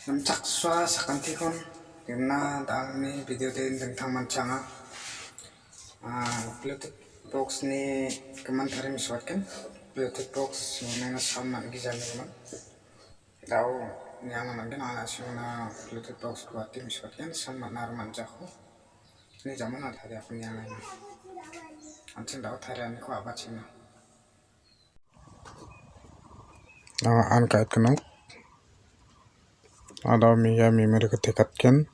Namcak swa sakantikon karena dalam ni video din tentang mancanga Bluetooth box ni keman hari miswatkan Bluetooth box mana sama gizal ni man tahu nyaman lagi na asuna Bluetooth box kuatin miswatkan sama nar mancaku ini zaman ada hari aku nyaman ancin tahu harian ku apa cina an kait kenal ada miya memori ketikatkan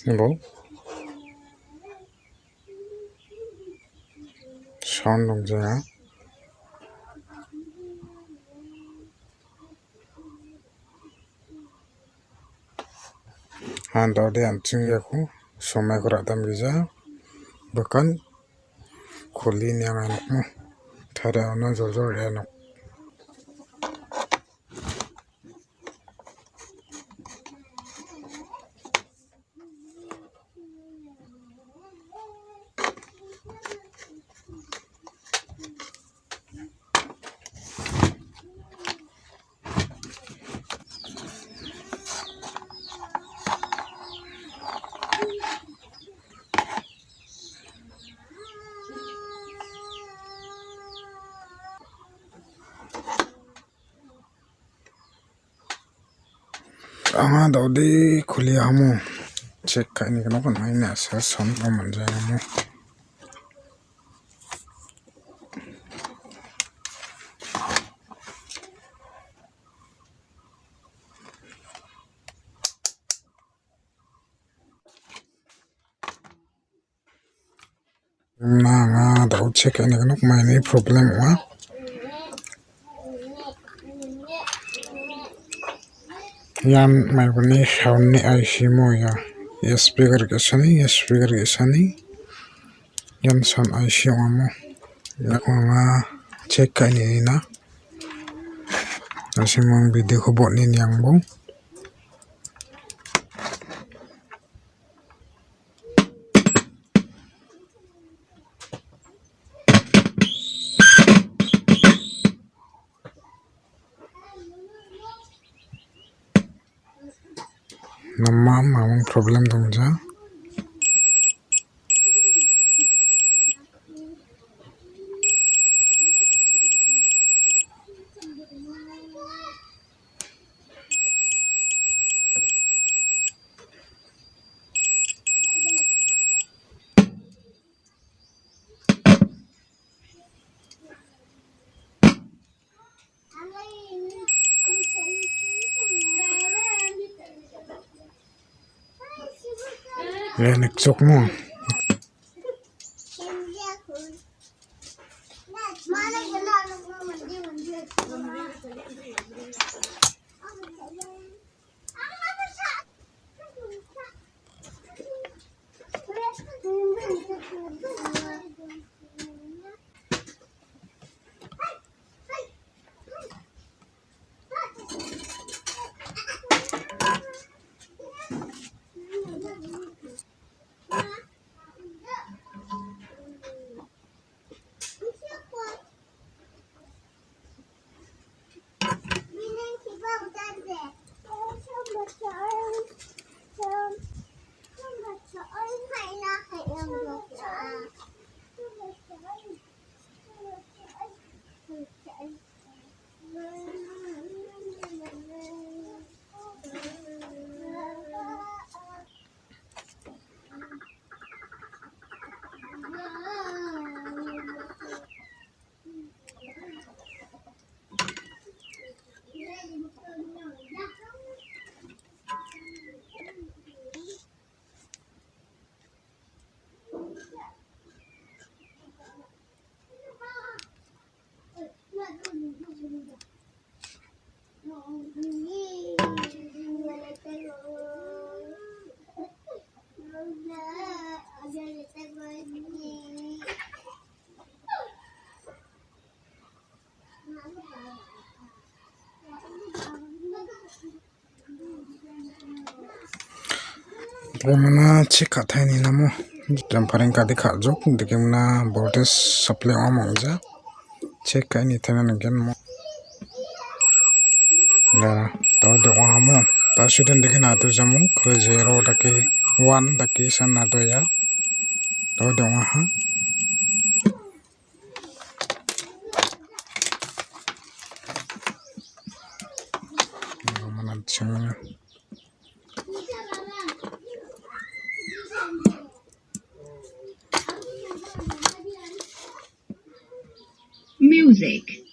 Ibu sound dong saya anda ada anjing ya ku somai kurak dam giza bahkan kulin yang anakmu tada ono jor enak Anga daudi kuliahmu cek ka ini kenapa main asal sound aman jayamu nah daud cek ini kenapa main ini problem wah yan mai bani sound ni IC mo ya speaker ke sani yan sound IC mo ya nga cek ka ini na nasi mang video ko buat ni yang bong nama mamang problem dong ja Electornic sok mo Bagaimana cek katanya ini namu Jumper ka dikha jok dikimna voltage supply on ja check ka ni tenan again mo da to de mo ta student dikina to jamu kho 0 daki 1 daki san na to ya to de ha mana chang music.